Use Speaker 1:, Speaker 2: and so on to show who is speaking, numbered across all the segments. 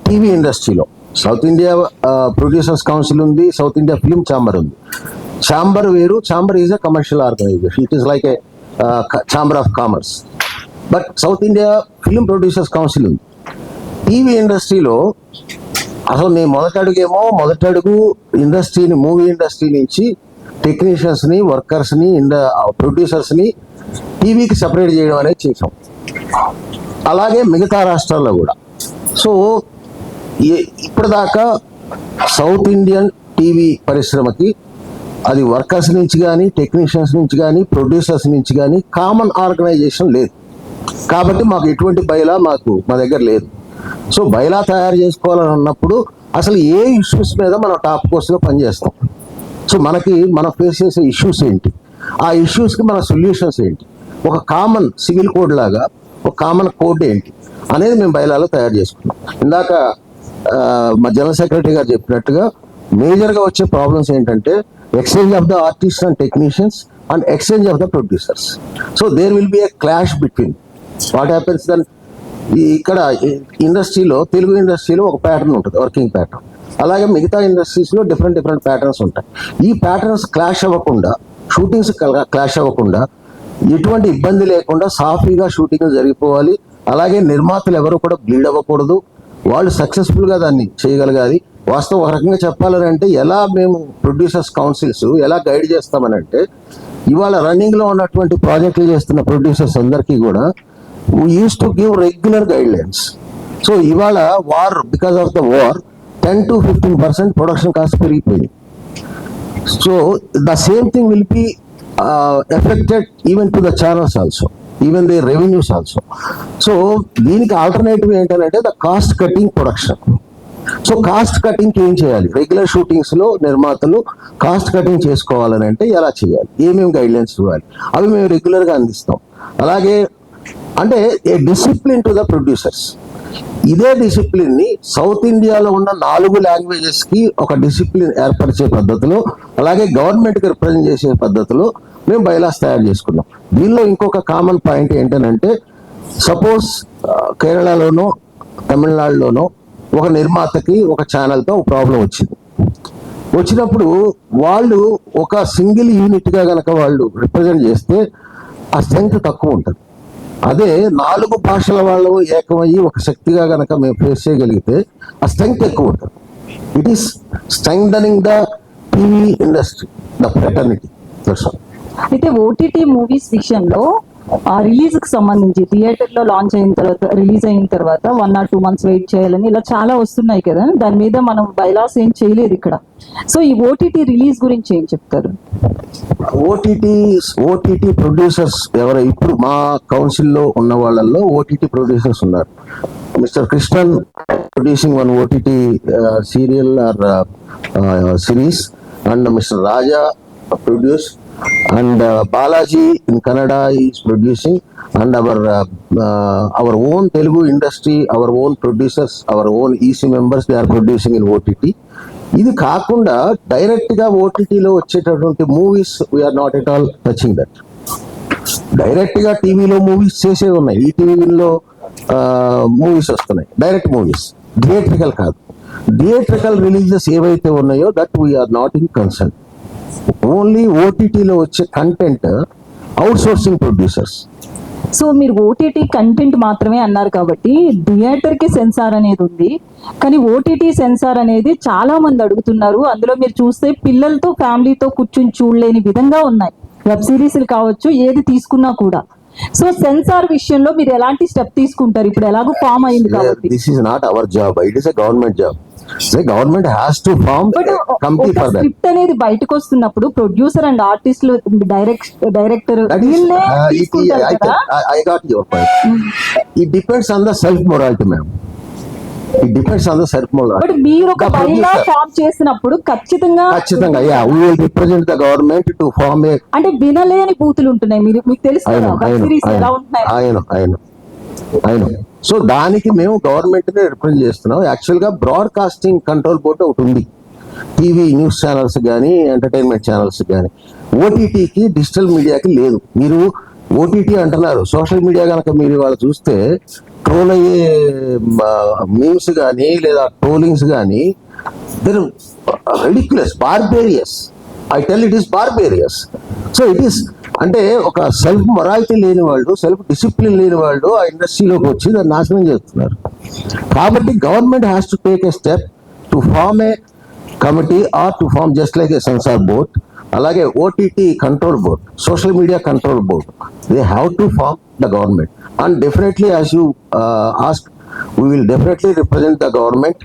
Speaker 1: TV ఇండస్ట్రీలో South India producers council ఉంది, South India film chamber ఉంది. ఛాంబర్ వేరు, chamber is a commercial organisation, it is like a chamber of commerce. But South India film producers council ఉంది. TV ఇండస్ట్రీలో అసలు మేము మొదటి అడుగు ఇండస్ట్రీని, మూవీ ఇండస్ట్రీ నుంచి టెక్నీషియన్స్ని, వర్కర్స్ని, ప్రొడ్యూసర్స్ని టీవీకి సపరేట్ చేయడం అనేది చేసాం. అలాగే మిగతా రాష్ట్రాల్లో కూడా. సో ఇప్పటిదాకా సౌత్ ఇండియన్ టీవీ పరిశ్రమకి అది వర్కర్స్ నుంచి కానీ, టెక్నీషియన్స్ నుంచి కానీ, ప్రొడ్యూసర్స్ నుంచి కానీ కామన్ ఆర్గనైజేషన్ లేదు. కాబట్టి మాకు ఎటువంటి బైలా మా దగ్గర లేదు. సో బైలా తయారు చేసుకోవాలని అన్నప్పుడు అసలు ఏ ఇష్యూస్ మీద మనం టాప్ కోర్స్గా పనిచేస్తాం, సో మనం ఫేస్ చేసే ఇష్యూస్ ఏంటి, ఆ ఇష్యూస్కి మన సొల్యూషన్స్ ఏంటి, ఒక కామన్ సివిల్ కోడ్ లాగా ఒక కామన్ కోడ్ ఏంటి అనేది మేము బైలాలో తయారు చేసుకున్నాం. ఇందాక మా జనరల్ సెక్రటరీ గారు చెప్పినట్టుగా మేజర్గా వచ్చే ప్రాబ్లమ్స్ ఏంటంటే exchange of the artist and technicians and exchange of the producers. So there will be a clash between what happens then. ఇక్కడ ఇండస్ట్రీలో, తెలుగు ఇండస్ట్రీలో ఒక ప్యాటర్న్ ఉంటుంది, వర్కింగ్ ప్యాటర్న్. అలాగే మిగతా ఇండస్ట్రీస్లో డిఫరెంట్ ప్యాటర్న్స్ ఉంటాయి. ఈ ప్యాటర్న్స్ క్లాష్ అవ్వకుండా, షూటింగ్స్ క్లాష్ అవ్వకుండా, ఎటువంటి ఇబ్బంది లేకుండా సాఫీగా షూటింగ్ జరిగిపోవాలి. అలాగే నిర్మాతలు ఎవరు కూడా బ్లీడ్ అవ్వకూడదు, వాళ్ళు సక్సెస్ఫుల్గా దాన్ని చేయగలగాలి. వాస్తవం ఒక రకంగా చెప్పాలని అంటే ఎలా మేము ప్రొడ్యూసర్స్ కౌన్సిల్స్ ఎలా గైడ్ చేస్తామని అంటే, ఇవాళ రన్నింగ్లో ఉన్నటువంటి ప్రాజెక్టులు చేస్తున్న ప్రొడ్యూసర్స్ అందరికీ కూడా we used to give regular guidelines. So ఇవాళ war, because of the war 10 to 15% production cost పెరిగిపోయింది. So the same thing will be affected even to the channels also, even they revenues also. So దీనికి alternative ఏంటంటే the cost cutting production. So cost కటింగ్కి ఏం చేయాలి, regular షూటింగ్స్లో నిర్మాతలు cost cutting చేసుకోవాలని అంటే ఎలా చేయాలి, ఏమేమి గైడ్లైన్స్ ఇవ్వాలి, అవి మేము రెగ్యులర్గా అందిస్తాం. అలాగే అంటే ఏ డిసిప్లిన్ టు ద ప్రొడ్యూసర్స్. ఇదే డిసిప్లిన్ని సౌత్ ఇండియాలో ఉన్న 4 లాంగ్వేజెస్కి ఒక డిసిప్లిన్ ఏర్పరిచే పద్ధతిలో, అలాగే గవర్నమెంట్కి రిప్రజెంట్ చేసే పద్ధతిలో మేము బైలాస్ తయారు చేసుకున్నాం. దీనిలో ఇంకొక కామన్ పాయింట్ ఏంటంటే, సపోజ్ కేరళలోనో తమిళనాడులోనో ఒక నిర్మాతకి ఒక ఛానల్తో ఒక ప్రాబ్లం వచ్చినప్పుడు వాళ్ళు ఒక సింగిల్ యూనిట్గా కనుక వాళ్ళు రిప్రజెంట్ చేస్తే ఆ స్ట్రెంగ్త్ తక్కువ ఉంటుంది. అదే 4 భాషల వాళ్ళు ఏకమయ్యి ఒక శక్తిగా కనుక మేము ఫేస్ చేయగలిగితే ఆ స్ట్రెంగ్త్ ఎక్కువ ఉంటుంది. It is strengthening the TV industry, the fraternity.
Speaker 2: అయితే ఓటీటీ మూవీస్ విషయంలో ఆ రిలీజ్ కి సంబంధించి థియేటర్ లో లాంచ్ అయిన తర్వాత, రిలీజ్ అయిన తర్వాత 1 or 2 months వెయిట్ చేయాలని ఇలా చాలా వస్తున్నాయి కదా, దాని మీద మనం బైలాస్ ఏం చేయలేదు ఇక్కడ. సో ఈ ఓటీటీ రిలీజ్ గురించి ఏం చెప్తారు?
Speaker 1: ఓటీటీ ప్రొడ్యూసర్స్ ఎవరు ఇప్పుడు మా కౌన్సిల్లో ఉన్న వాళ్ళల్లో ఓటీటీ ప్రొడ్యూసర్స్ ఉన్నారు. Mister Krishnan producing one OTT serial or series, and mister Raja produce, and Balaji in Kannada is producing, and our own Telugu industry, our own producers, our own EC members, they are producing in OTT. ఇది కాకుండా direct గా ఓటీటీలో వచ్చేటటువంటి movies we are not at all touching that. Direct గా టీవీలో movies చేసే ఉన్నాయి, ఈ టీవీలో మూవీస్ వస్తున్నాయి, డైరెక్ట్ మూవీస్, థియేట్రికల్ కాదు. థియేట్రికల్ రిలీజెస్ ఏవైతే ఉన్నాయో that we are not in concern. Only ఓటీటీలో వచ్చే content outsourcing producers.
Speaker 2: So మీరు ఓటీటీ కంటెంట్ మాత్రమే అన్నారు కాబట్టి థియేటర్ కి సెన్సార్ అనేది ఉంది, కానీ ఓటీటీ సెన్సార్ అనేది చాలా మంది అడుగుతున్నారు. అందులో మీరు చూస్తే పిల్లలతో, ఫ్యామిలీతో కూర్చుని చూడలేని విధంగా ఉన్నాయి వెబ్ సిరీస్లు కావచ్చు, ఏది తీసుకున్నా కూడా. సో సెన్సార్ విషయంలో మీరు ఎలాంటి స్టెప్ తీసుకుంటారు? ఇప్పుడు ఎలాగో ఫామ్ అయింది కాబట్టి.
Speaker 1: This is not our job, it is a government job. Government has to form committee for that.
Speaker 2: Script అనేది బయటకు వస్తున్నప్పుడు ప్రొడ్యూసర్ అండ్ ఆర్టిస్టులు, director
Speaker 1: I got your point. It depends on the self morality, ma'am. It depends on the self morality.
Speaker 2: But మీరు ఒక bylaw form చేసినప్పుడు ఖచ్చితంగా
Speaker 1: yeah, we will represent the government to form a.
Speaker 2: అంటే వినలేని బూతులు ఉంటున్నాయి, మీకు తెలుసు కదా వెబ్ సిరీస్ ఎలా ఉంటున్నాయి.
Speaker 1: I know. సో దానికి మేము గవర్నమెంట్ ని రిప్రజెంట్ చేస్తున్నాం. యాక్చువల్గా బ్రాడ్కాస్టింగ్ కంట్రోల్ బోర్డు ఒకటి ఉంది, టీవీ న్యూస్ ఛానల్స్ కానీ, ఎంటర్టైన్మెంట్ ఛానల్స్ కానీ. ఓటీటీకి, డిజిటల్ మీడియాకి లేదు. మీరు ఓటీటీ అంటున్నారు, సోషల్ మీడియా కనుక మీరు వాళ్ళు చూస్తే ట్రోల్ అయ్యే మీమ్స్ కానీ లేదా ట్రోలింగ్స్ కానీ they're ridiculous, barbarous. I tell it is barbarous. So it is అంటే ఒక సెల్ఫ్ మొరాలిటీ లేని వాళ్ళు, సెల్ఫ్ డిసిప్లిన్ లేని వాళ్ళు ఆ ఇండస్ట్రీలోకి వచ్చి దాన్ని నాశనం చేస్తున్నారు. కాబట్టి government has to take a step to form a committee or to form just like a censor board. అలాగే OTT control board, social media control board, they have to form the government. And definitely as you ask, we will definitely represent the government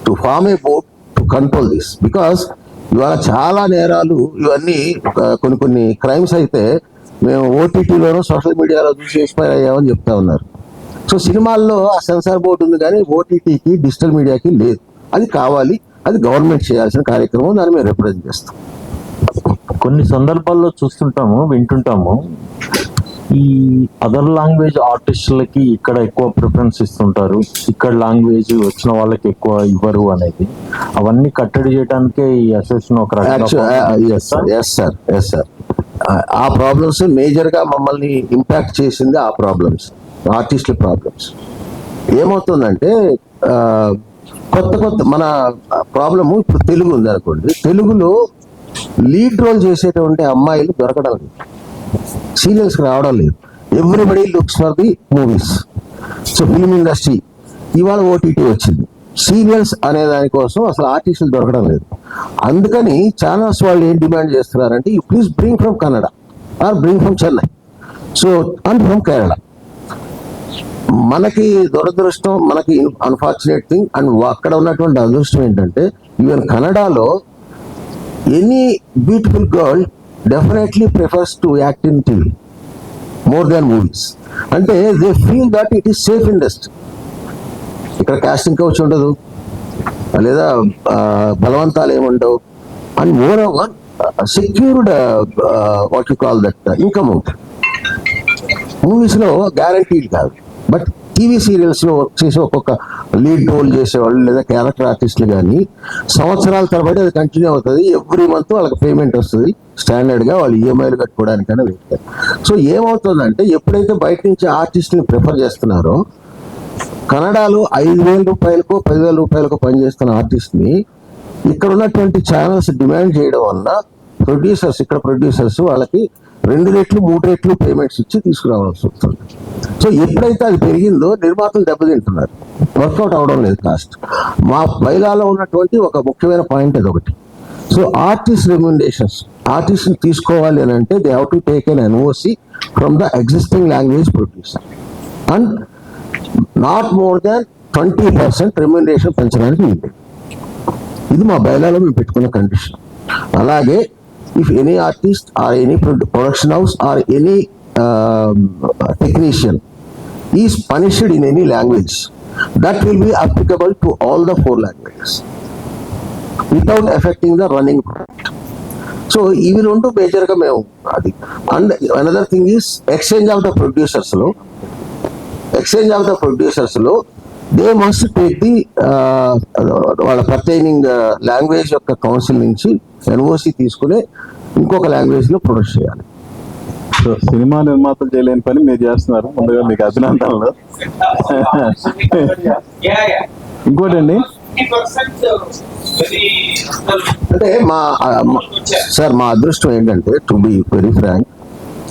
Speaker 1: to form a board to control this. Because ఇవాళ చాలా నేరాలు ఇవన్నీ కొన్ని crimes అయితే మేము ఓటీటీలోనూ social మీడియాలో చూసి inspire అయ్యామని చెప్తా ఉన్నారు. సో సినిమాల్లో ఆ సెన్సార్ బోర్డు ఉంది కానీ ఓటీటీకి, డిజిటల్ మీడియాకి లేదు. అది కావాలి, అది గవర్నమెంట్ చేయాల్సిన కార్యక్రమం, దాన్ని మేము రిప్రజెంట్ చేస్తాం.
Speaker 3: కొన్ని సందర్భాల్లో చూస్తుంటాము, వింటుంటాము, ఈ అదర్ లాంగ్వేజ్ ఆర్టిస్టులకి ఇక్కడ ఎక్కువ ప్రిఫరెన్స్ ఇస్తుంటారు, ఇక్కడ లాంగ్వేజ్ వచ్చిన వాళ్ళకి ఎక్కువ ఇవ్వరు అనేది. అవన్నీ కట్టడి చేయడానికే ఈ అసోసియేషన్ ఒక
Speaker 1: సార్ ఆ ప్రాబ్లమ్స్ మేజర్ గా మమ్మల్ని ఇంపాక్ట్ చేసింది. ఆ ప్రాబ్లమ్స్, ఆర్టిస్టుల ప్రాబ్లమ్స్ ఏమవుతుందంటే కొత్త మన ప్రాబ్లము ఇప్పుడు తెలుగు ఉంది అనుకోండి, తెలుగులో లీడ్ రోల్ చేసేటువంటి అమ్మాయిలు దొరకడం లేదు, సీరియల్స్ రావడం లేదు. Everybody looks for the movies. So film industry ఇవాళ ఓటీటీ వచ్చింది, సీరియల్స్ అనే దానికోసం అసలు ఆర్టిస్టులు దొరకడం లేదు. అందుకని ఛానల్స్ వాళ్ళు ఏం డిమాండ్ చేస్తున్నారంటే, you please bring from Kannada or bring from Chennai, so and from Kerala. మనకి దురదృష్టం, మనకి అన్ఫార్చునేట్ థింగ్, అండ్ అక్కడ ఉన్నటువంటి అదృష్టం ఏంటంటే ఈవెన్ కన్నడలో any beautiful girl definitely prefers to act in TV more than movies. అంటే they feel that it is safe industry. ఇక్కడ కాస్టింగ్ కౌచ్ ఉండదు, లేదా బలవంతాలు ఏముండవు, and more over secured what you call that income ఉంటుంది. మూవీస్లో guaranteed కాదు, but TV సీరియల్స్లో వర్క్ చేసి ఒక్కొక్క లీడ్ రోల్ చేసేవాళ్ళు లేదా క్యారెక్టర్ ఆర్టిస్టులు కానీ సంవత్సరాల తరబడి అది కంటిన్యూ అవుతుంది. ఎవ్రీ మంత్ వాళ్ళకి పేమెంట్ వస్తుంది స్టాండర్డ్గా, వాళ్ళు ఈఎంఐలు కట్టుకోవడానికైనా వెళ్తారు. సో ఏమవుతుందంటే ఎప్పుడైతే బయట నుంచి ఆర్టిస్టుని ప్రిఫర్ చేస్తున్నారో, కన్నడలో 5,000 రూపాయలకో 10,000 రూపాయలకో పనిచేస్తున్న ఆర్టిస్ట్ని ఇక్కడ ఉన్నటువంటి ఛానల్స్ డిమాండ్ చేయడం వల్ల ఇక్కడ ప్రొడ్యూసర్స్ వాళ్ళకి 2 రెట్లు 3 రెట్లు పేమెంట్స్ ఇచ్చి తీసుకురావాల్సి వస్తుంది. సో ఎప్పుడైతే అది పెరిగిందో నిర్మాతలు దెబ్బతింటున్నారు, వర్కౌట్ అవడం లేదు కాస్ట్. మా బైలాలో ఉన్నటువంటి ఒక ముఖ్యమైన పాయింట్ అది ఒకటి. సో ఆర్టిస్ట్ రెమ్యునరేషన్స్, ఆర్టిస్ట్ని తీసుకోవాలి అని అంటే they have to take N NOC from the existing language producer and not more than 20% remuneration పెంచడానికి ఉంది. ఇది మా బైలాలో మేము పెట్టుకున్న కండిషన్. అలాగే if any artist or any production house or any technician is punished in any language, that will be applicable to all the 4 languages without affecting the running product. So ఇవి రెండు మేజర్గా మేము అది. And another thing is exchange of the ప్రొడ్యూసర్స్లో they must take the వాళ్ళ pertaining language యొక్క council నుంచి NOC తీసుకుని ఇంకొక లాంగ్వేజ్లో ప్రొడ్యూస్ చేయాలి.
Speaker 4: సో సినిమా నిర్మాతలు చేయలేని పని మీరు చేస్తున్నారు, ముందుగా మీకు అభినందనలు. ఇంకోటండి,
Speaker 1: అంటే మా అదృష్టం ఏంటంటే, టు బి వెరీ ఫ్రాంక్,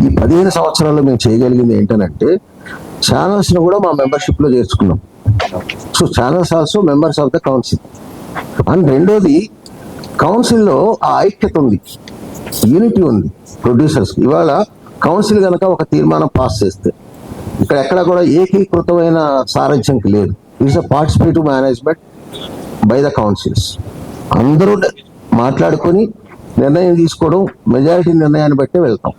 Speaker 1: ఈ 15 సంవత్సరాల్లో మేము చేయగలిగింది ఏంటంటే ఛానల్స్ను కూడా మా మెంబర్షిప్లో చేర్చుకున్నాం. So channels also members of the council. And రెండోది, కౌన్సిల్లో ఆ ఐక్యత ఉంది, యూనిటీ ఉంది ప్రొడ్యూసర్స్. ఇవాళ కౌన్సిల్ కనుక ఒక తీర్మానం పాస్ చేస్తే ఇక్కడ ఎక్కడ కూడా ఏకీకృతమైన సారథ్యంకి లేదు. It's a participative management by the councils. అందరూ మాట్లాడుకొని నిర్ణయం తీసుకోవడం, మెజారిటీ నిర్ణయాన్ని బట్టే వెళ్తాం.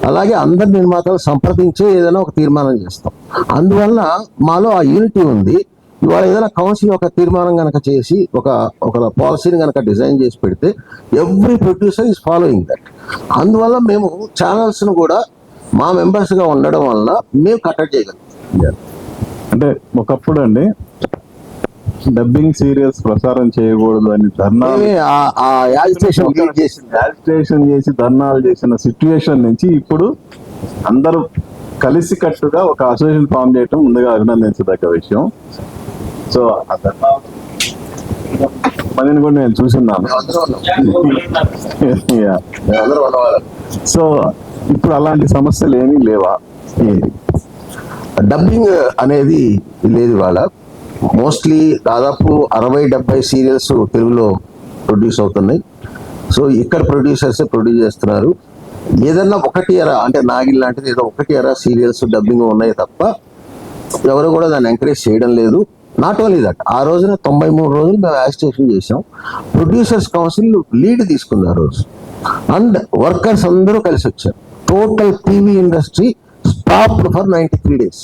Speaker 1: అలాగే అందరి నిర్మాతలు సంప్రదించే ఏదైనా ఒక తీర్మానం చేస్తాం. అందువల్ల మాలో ఆ యూనిటీ ఉంది. ఇవాళ ఏదైనా కౌన్సిల్ ఒక తీర్మానం కనుక చేసి ఒక పాలసీని కనుక డిజైన్ చేసి పెడితే every producer is following that. అందువల్ల మేము ఛానల్స్ను కూడా మా మెంబర్స్గా ఉండడం వల్ల మేము కట్టడి చేయగలం.
Speaker 4: అంటే ఒకప్పుడు అండి డబ్బింగ్ సీరియల్స్ ప్రసారం చేయకూడదు అని యాజిటేషన్ చేసి ధర్నాలు చేసిన సిచ్యువేషన్ నుంచి ఇప్పుడు అందరూ కలిసికట్టుగా ఒక అసోసియేషన్ ఫామ్ చేయటం ముందుగా అభినందించదగ్గ విషయం. సో పనిని కూడా నేను చూస్తున్నాను. Yeah. సో ఇప్పుడు అలాంటి సమస్యలు ఏమీ లేవా?
Speaker 1: డబ్బింగ్ అనేది లేదు ఇవాళ. మోస్ట్లీ దాదాపు 60-70 సీరియల్స్ తెలుగులో ప్రొడ్యూస్ అవుతున్నాయి. సో ఇక్కడ ప్రొడ్యూసర్సే ప్రొడ్యూస్ చేస్తున్నారు. ఏదన్నా ఒకటి అరా అంటే నాగిల్ లాంటిది ఏదో ఒకటి అరా సీరియల్స్ డబ్బింగ్ ఉన్నాయి తప్ప ఎవరు కూడా దాన్ని ఎంకరేజ్ చేయడం లేదు. నాట్ ఓన్లీ దట్, ఆ రోజున 93 రోజులు మేము యాజిటేషన్ చేసాం. ప్రొడ్యూసర్స్ కౌన్సిల్ లీడ్ తీసుకున్నారు ఆ రోజు, అండ్ వర్కర్స్ అందరూ కలిసి వచ్చారు. Total TV industry stopped for 93 days.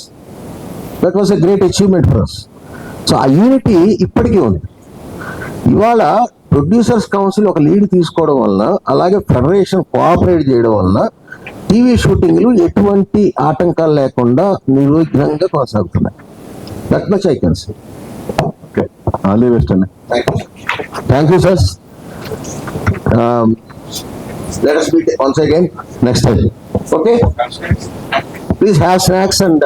Speaker 1: That was a great achievement for us. So ఆ యూనిటీ ఇప్పటికీ ఉంది. ఇవాళ ప్రొడ్యూసర్స్ కౌన్సిల్ ఒక లీడ్ తీసుకోవడం వలన, అలాగే ఫెడరేషన్ కోఆపరేట్ చేయడం వలన టీవీ షూటింగ్లు ఎటువంటి ఆటంకాలు లేకుండా నిర్విఘ్నంగా కొనసాగుతున్నాయి. That much I can say.
Speaker 4: Okay, all the best అండి.
Speaker 1: Thank you sir. Let us meet once again next time. Okay? Please have snacks and